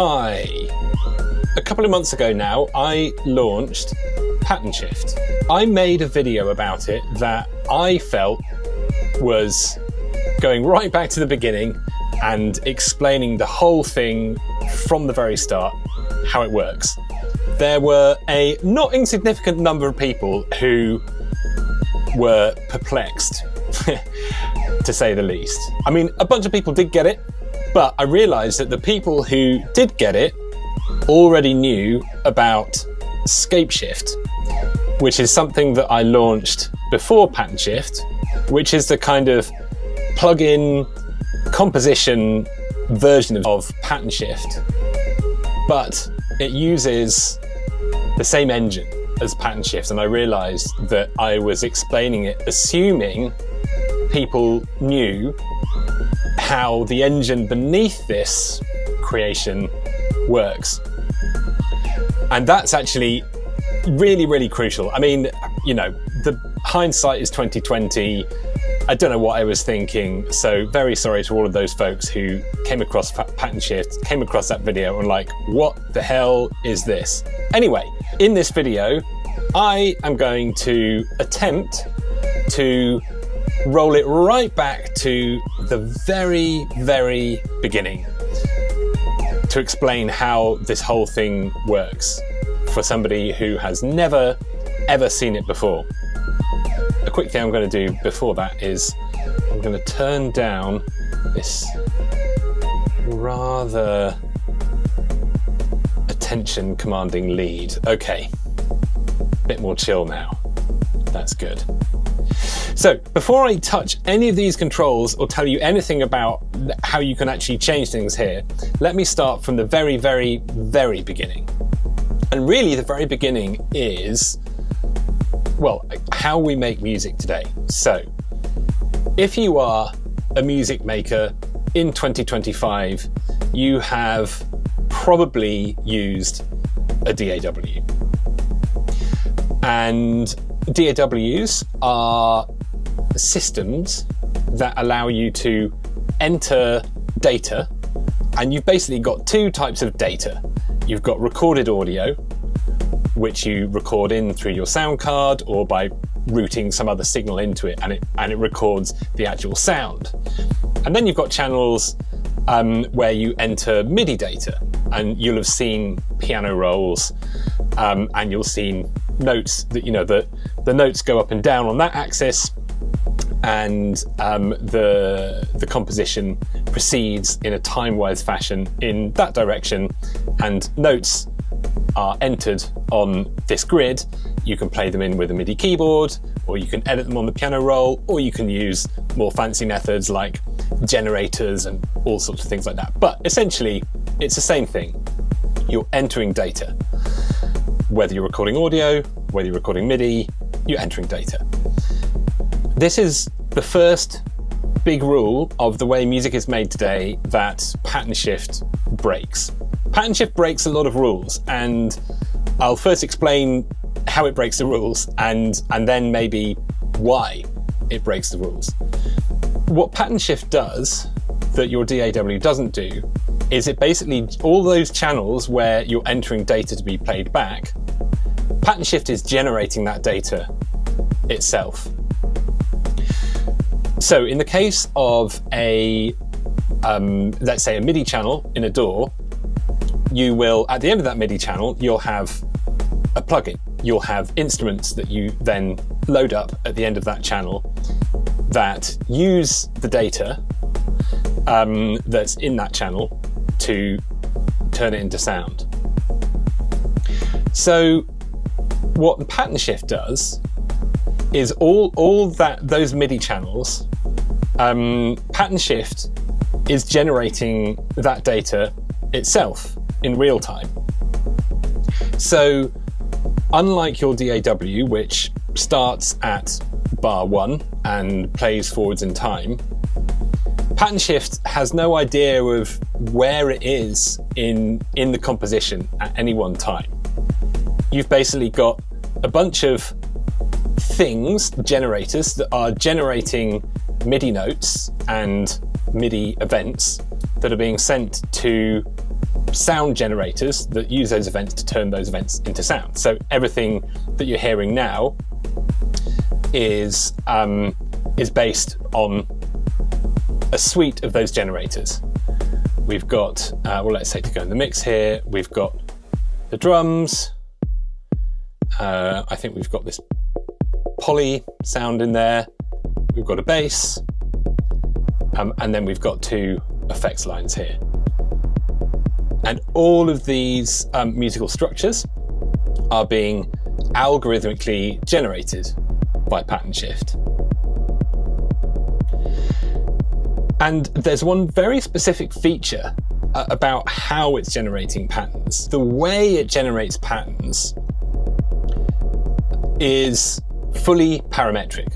Hi! A couple of months ago now, I launched PTNSHIFT. I made a video about it that I felt was going right back to the beginning and explaining the whole thing from the very start, how it works. There were a not insignificant number of people who were perplexed, to say the least. I mean, a bunch of people did get it, but I realized that the people who did get it already knew about ScapeShift, which is something that I launched before PTNSHIFT, which is the kind of plug-in composition version of PTNSHIFT, but it uses the same engine as PTNSHIFT, and I realized that I was explaining it assuming people knew how the engine beneath this creation works. And that's actually really, really crucial. I mean, you know, the hindsight is 2020. I don't know what I was thinking. So very sorry to all of those folks who came across PTNSHIFT, came across that video and like, what the hell is this? Anyway, in this video, I am going to attempt to roll it right back to the very, very beginning to explain how this whole thing works for somebody who has never, ever seen it before. A quick thing I'm going to do before that is I'm going to turn down this rather attention commanding lead. Okay, a bit more chill now. That's good. So before I touch any of these controls or tell you anything about how you can actually change things here, let me start from the very, very, very beginning. And really the very beginning is, well, how we make music today. So if you are a music maker in 2025, you have probably used a DAW. And DAWs are systems that allow you to enter data, and you've basically got two types of data. You've got recorded audio, which you record in through your sound card or by routing some other signal into it, and it records the actual sound. And then you've got channels where you enter MIDI data, and you'll have seen piano rolls, and you'll see notes that, you know, the notes go up and down on that axis, and the composition proceeds in a time-wise fashion in that direction, and notes are entered on this grid. You can play them in with a MIDI keyboard, or you can edit them on the piano roll, or you can use more fancy methods like generators and all sorts of things like that. But essentially, it's the same thing. You're entering data. Whether you're recording audio, whether you're recording MIDI, you're entering data. This is the first big rule of the way music is made today that PTNSHIFT breaks. PTNSHIFT breaks a lot of rules, and I'll first explain how it breaks the rules and then maybe why it breaks the rules. What PTNSHIFT does that your DAW doesn't do is it basically, all those channels where you're entering data to be played back, PTNSHIFT is generating that data itself. So in the case of a, let's say a MIDI channel in a DAW, you will, at the end of that MIDI channel, you'll have a plugin. You'll have instruments that you then load up at the end of that channel that use the data that's in that channel to turn it into sound. So what PTNSHIFT does is all those MIDI channels, PTNSHIFT is generating that data itself in real time. So unlike your DAW, which starts at bar 1 and plays forwards in time, PTNSHIFT has no idea of where it is in the composition at any one time. You've basically got a bunch of things, generators, that are generating MIDI notes and MIDI events that are being sent to sound generators that use those events to turn those events into sound. So everything that you're hearing now is based on a suite of those generators. We've got, well, let's say to go in the mix here, we've got the drums. I think we've got this poly sound in there. We've got a bass. And then we've got two effects lines here. And all of these musical structures are being algorithmically generated by pattern shift. And there's one very specific feature about how it's generating patterns. The way it generates patterns is fully parametric.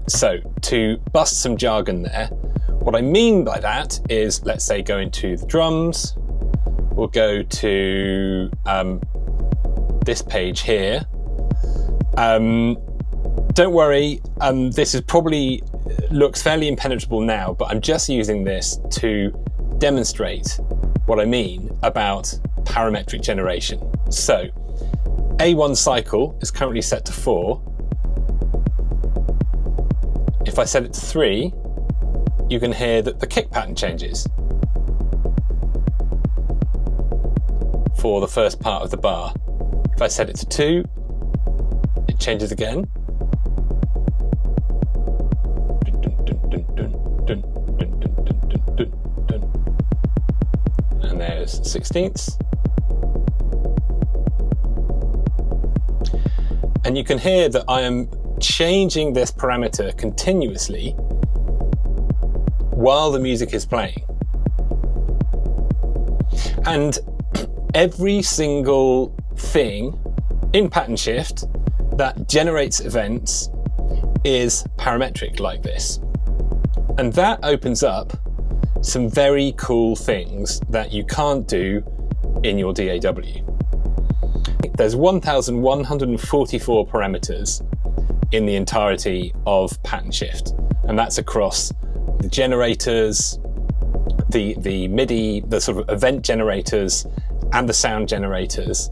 So to bust some jargon there, what I mean by that is, let's say go into the drums, we'll go to this page here. Don't worry, this is probably looks fairly impenetrable now, but I'm just using this to demonstrate what I mean about parametric generation. So A1 cycle is currently set to 4. If I set it to 3, you can hear that the kick pattern changes for the first part of the bar. If I set it to 2, it changes again. And there's 16ths. And you can hear that I am changing this parameter continuously while the music is playing. And every single thing in pattern shift that generates events is parametric like this. And that opens up some very cool things that you can't do in your DAW. There's 1,144 parameters in the entirety of pattern shift, and that's across the generators, the MIDI, the sort of event generators, and the sound generators,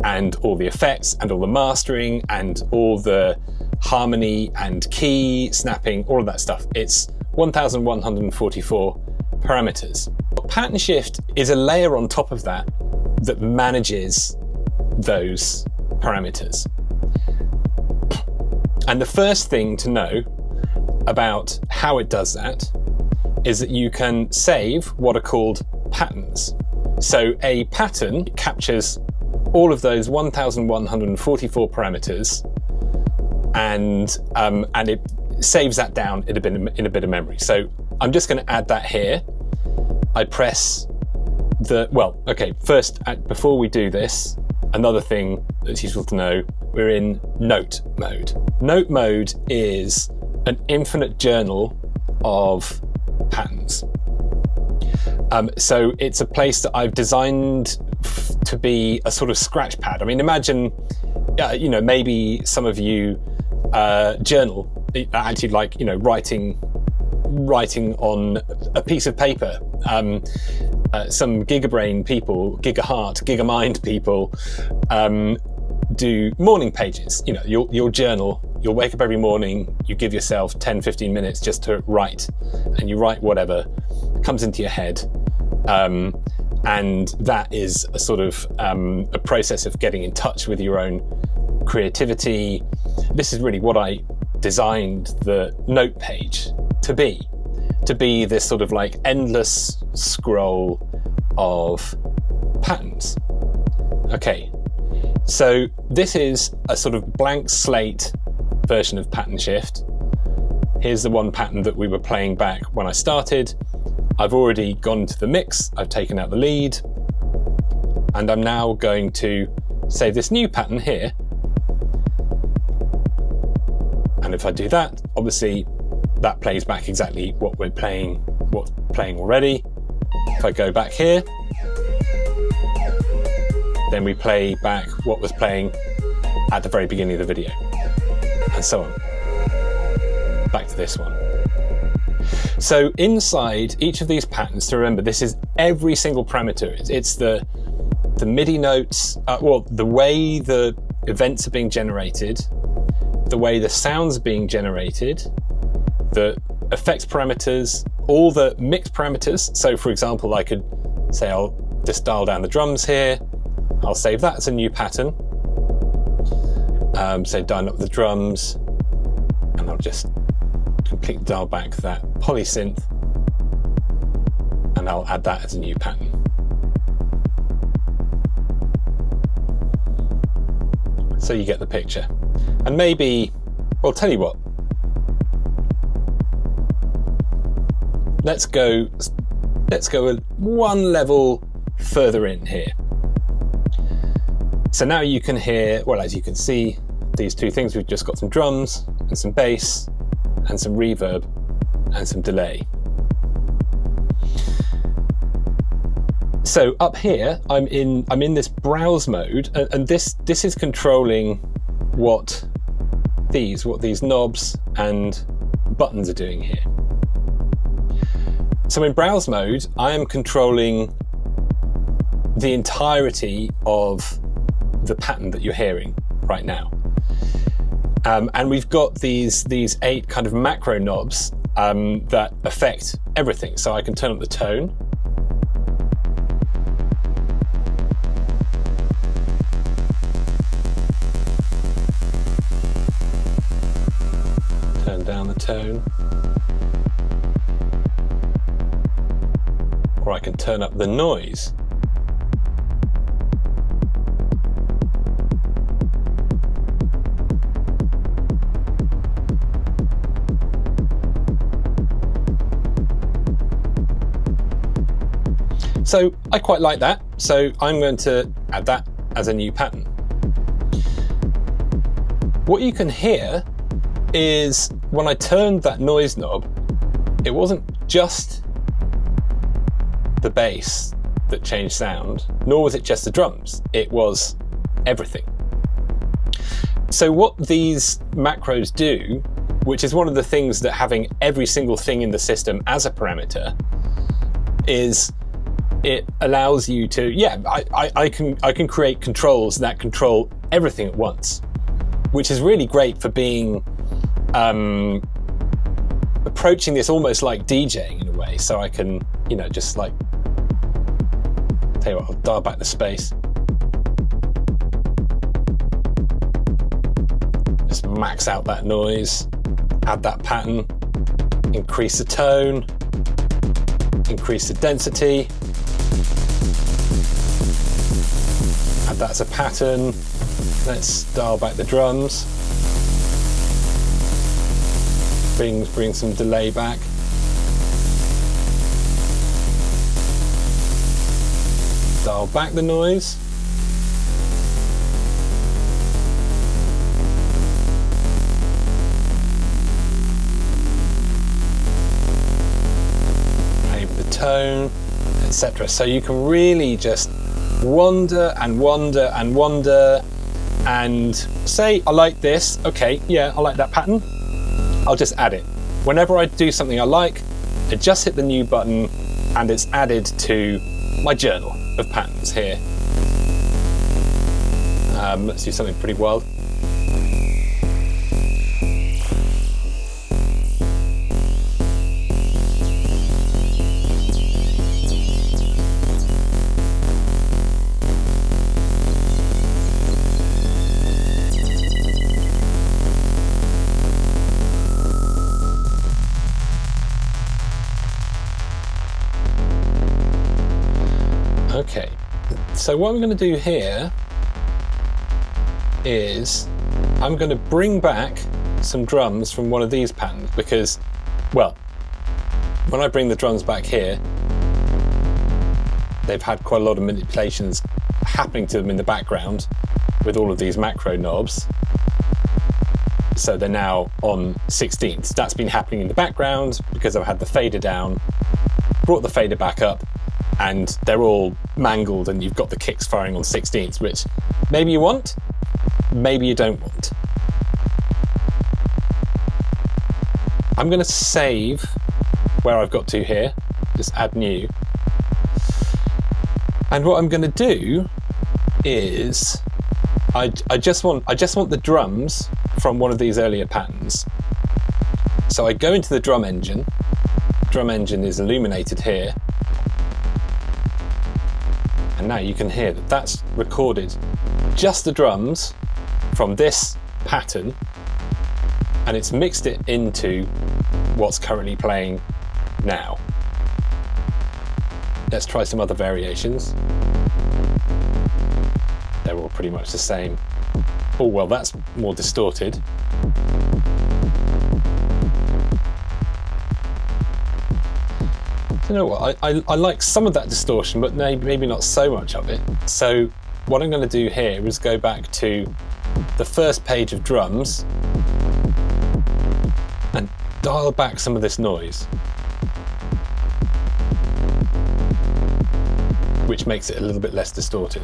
and all the effects, and all the mastering, and all the harmony and key snapping, all of that stuff. It's 1,144 parameters. Pattern shift is a layer on top of that that manages those parameters. And the first thing to know about how it does that is that you can save what are called patterns. So a pattern captures all of those 1,144 parameters, and it saves that down in a bit of memory. So I'm just going to add that here. I press the, well, okay, first, before we do this, another thing that's useful to know, we're in note mode. Note mode is an infinite journal of patterns. So it's a place that I've designed to be a sort of scratch pad. I mean, imagine, you know, maybe some of you journal, actually like, you know, writing on a piece of paper. Some gigabrain people, gigaheart, gigamind people do morning pages. You know, you'll journal, you'll wake up every morning, you give yourself 10, 15 minutes just to write, and you write whatever comes into your head. And that is a sort of a process of getting in touch with your own creativity. This is really what I designed the note page to be this sort of like endless scroll of patterns. Okay, so this is a sort of blank slate version of pattern shift. Here's the one pattern that we were playing back when I started. I've already gone to the mix, I've taken out the lead, and I'm now going to save this new pattern here. And if I do that, obviously that plays back exactly what's playing already. If I go back here, then we play back what was playing at the very beginning of the video, and so on. Back to this one. So inside each of these patterns, to remember, this is every single parameter. It's the MIDI notes, well, the way the events are being generated, the way the sounds are being generated, the effects parameters, all the mix parameters. So for example, I could say I'll just dial down the drums here. I'll save that as a new pattern. So dial up the drums, and I'll just completely dial back that polysynth, and I'll add that as a new pattern. So you get the picture. And maybe, well, tell you what, let's go one level further in here. So now you can hear, well, as you can see, these two things. We've just got some drums and some bass and some reverb and some delay. So up here, I'm in this browse mode, and this is controlling what these knobs and buttons are doing here. So in browse mode, I am controlling the entirety of the pattern that you're hearing right now. And we've got these 8 kind of macro knobs that affect everything. So I can turn up the tone. Turn down the tone. Or I can turn up the noise. So I quite like that, so I'm going to add that as a new pattern. What you can hear is when I turned that noise knob, it wasn't just the bass that changed sound, nor was it just the drums, it was everything. So what these macros do, which is one of the things that having every single thing in the system as a parameter, is it allows you to, I can create controls that control everything at once, which is really great for being approaching this almost like DJing in a way. So I can, just like, tell you what, I'll dial back the space. Just max out that noise, add that pattern, increase the tone, increase the density. Add that as a pattern. Let's dial back the drums. Bring some delay back. Dial back the noise. Play with the tone, etc. So you can really just wander and wander and wander and say, I like this. Okay, yeah, I like that pattern. I'll just add it. Whenever I do something I like, I just hit the new button and it's added to my journal of patterns here. Let's do something pretty wild. Okay, so what I'm going to do here is I'm going to bring back some drums from one of these patterns because, well, when I bring the drums back here, they've had quite a lot of manipulations happening to them in the background with all of these macro knobs. So they're now on 16ths. That's been happening in the background because I've had the fader down, brought the fader back up, and they're all mangled and you've got the kicks firing on 16ths, which maybe you want, maybe you don't want. I'm going to save where I've got to here, just add new. And what I'm going to do is I just want the drums from one of these earlier patterns. So I go into the drum engine. Drum engine is illuminated here. And now you can hear that that's recorded just the drums from this pattern, and it's mixed it into what's currently playing now. Let's try some other variations. They're all pretty much the same. Oh, well, that's more distorted. You know what, I like some of that distortion, but maybe not so much of it. So what I'm going to do here is go back to the first page of drums and dial back some of this noise, which makes it a little bit less distorted.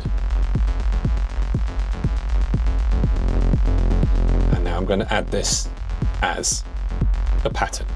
And now I'm going to add this as a pattern.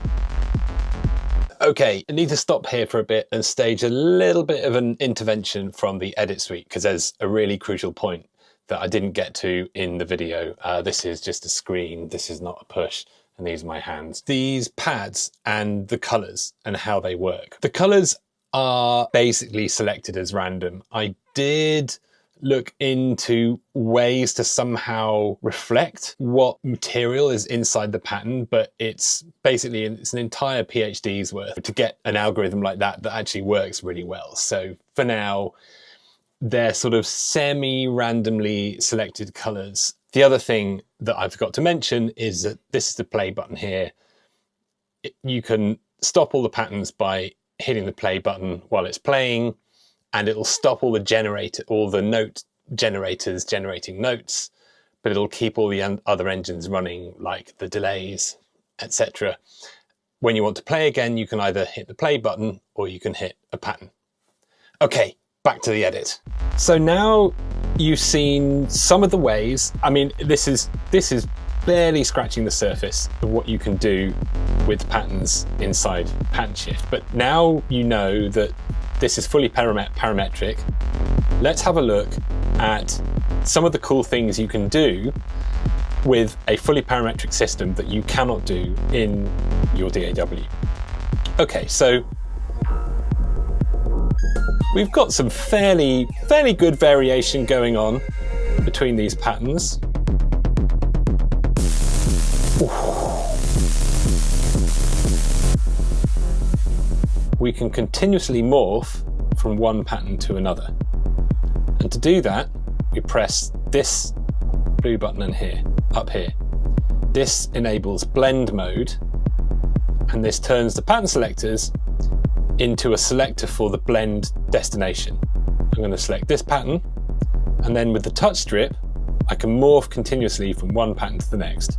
Okay, I need to stop here for a bit and stage a little bit of an intervention from the edit suite, because there's a really crucial point that I didn't get to in the video. This is just a screen, this is not a push, and these are my hands. These pads and the colors and how they work. The colors are basically selected as random. I did look into ways to somehow reflect what material is inside the pattern, but it's basically, it's an entire PhD's worth to get an algorithm like that that actually works really well. So for now, they're sort of semi-randomly selected colors. The other thing that I forgot to mention is that this is the play button here. You can stop all the patterns by hitting the play button while it's playing, and it'll stop all the note generators generating notes, but it'll keep all the other engines running, like the delays, etc. When you want to play again, you can either hit the play button or you can hit a pattern. Okay, back to the edit. So now you've seen some of the ways. I mean, this is barely scratching the surface of what you can do with patterns inside PTNSHIFT, but now you know that this is fully parametric. Let's have a look at some of the cool things you can do with a fully parametric system that you cannot do in your DAW. Okay, so we've got some fairly good variation going on between these patterns. We can continuously morph from one pattern to another. And to do that, we press this blue button in here, up here. This enables blend mode, and this turns the pattern selectors into a selector for the blend destination. I'm going to select this pattern, and then with the touch strip, I can morph continuously from one pattern to the next.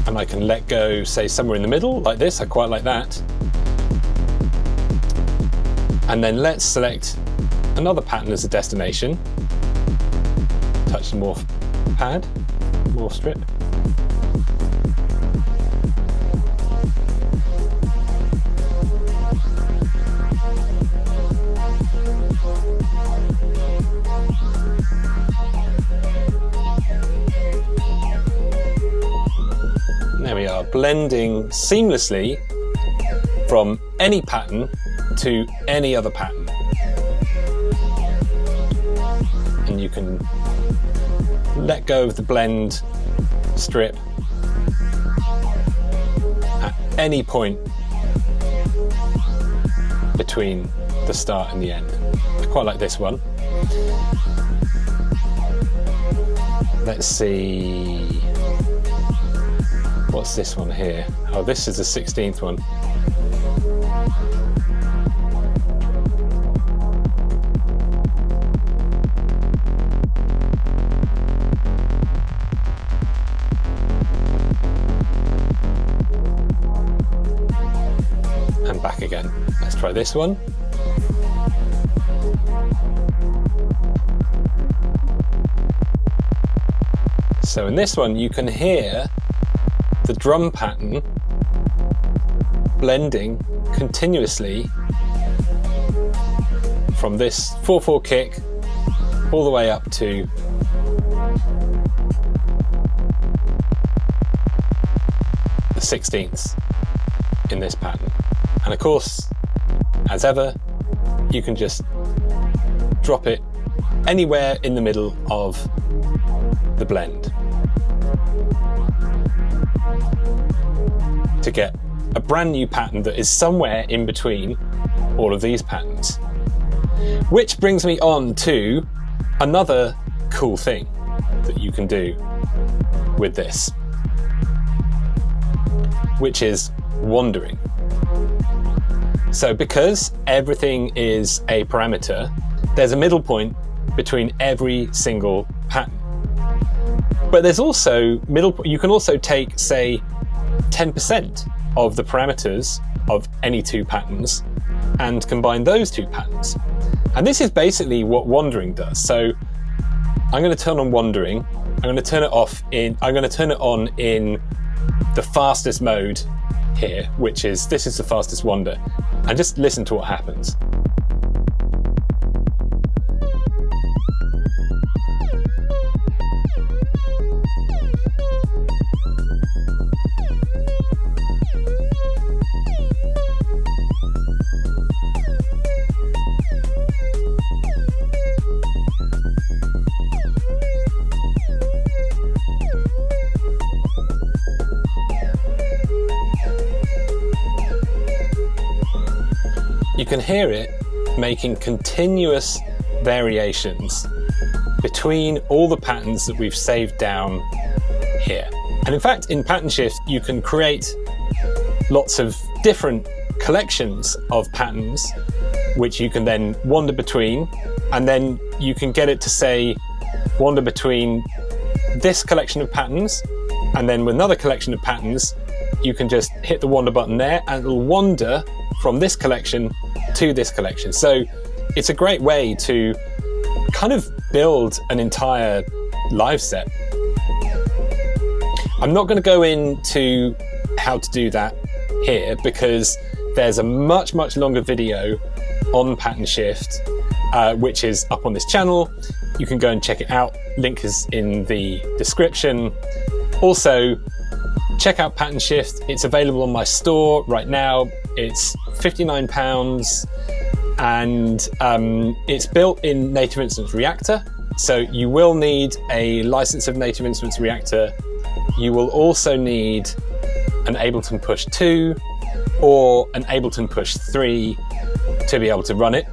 And I can let go, say, somewhere in the middle, like this. I quite like that. And then let's select another pattern as a destination. Touch the morph pad, morph strip. There we are, blending seamlessly from any pattern to any other pattern. And you can let go of the blend strip at any point between the start and the end. I quite like this one. Let's see. What's this one here? Oh, this is the 16th one. Try this one. So in this one, you can hear the drum pattern blending continuously from this 4/4 kick all the way up to the 16ths in this pattern. And of course, as ever, you can just drop it anywhere in the middle of the blend to get a brand new pattern that is somewhere in between all of these patterns. Which brings me on to another cool thing that you can do with this, which is wandering. So because everything is a parameter, there's a middle point between every single pattern. But there's also you can also take, say, 10% of the parameters of any two patterns and combine those two patterns. And this is basically what wandering does. So I'm going to turn on wandering. I'm going to turn it on in the fastest mode here, which is, this is the fastest wander. And just listen to what happens. You can hear it making continuous variations between all the patterns that we've saved down here. And in fact, in PTNSHIFT, you can create lots of different collections of patterns, which you can then wander between, and then you can get it to say, wander between this collection of patterns, and then with another collection of patterns, you can just hit the wander button there, and it'll wander from this collection to this collection. So it's a great way to kind of build an entire live set. I'm not going to go into how to do that here because there's a much longer video on PTNSHIFT, which is up on this channel. You can go and check it out. Link is in the description. Also, check out PTNSHIFT. It's available on my store right now. It's £59 and it's built in Native Instruments Reactor. So you will need a license of Native Instruments Reactor. You will also need an Ableton Push 2 or an Ableton Push 3 to be able to run it.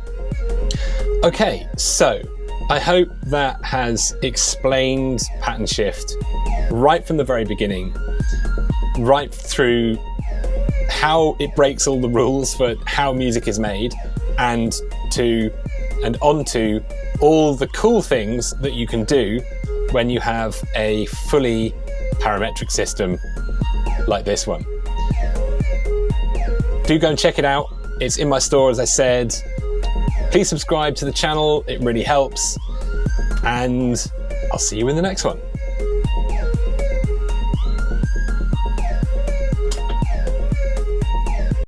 Okay, so I hope that has explained PTNSHIFT right from the very beginning, right through how it breaks all the rules for how music is made, and onto all the cool things that you can do when you have a fully parametric system like this one. Do go and check it out. It's in my store, as I said. Please subscribe to the channel, it really helps, and I'll see you in the next one.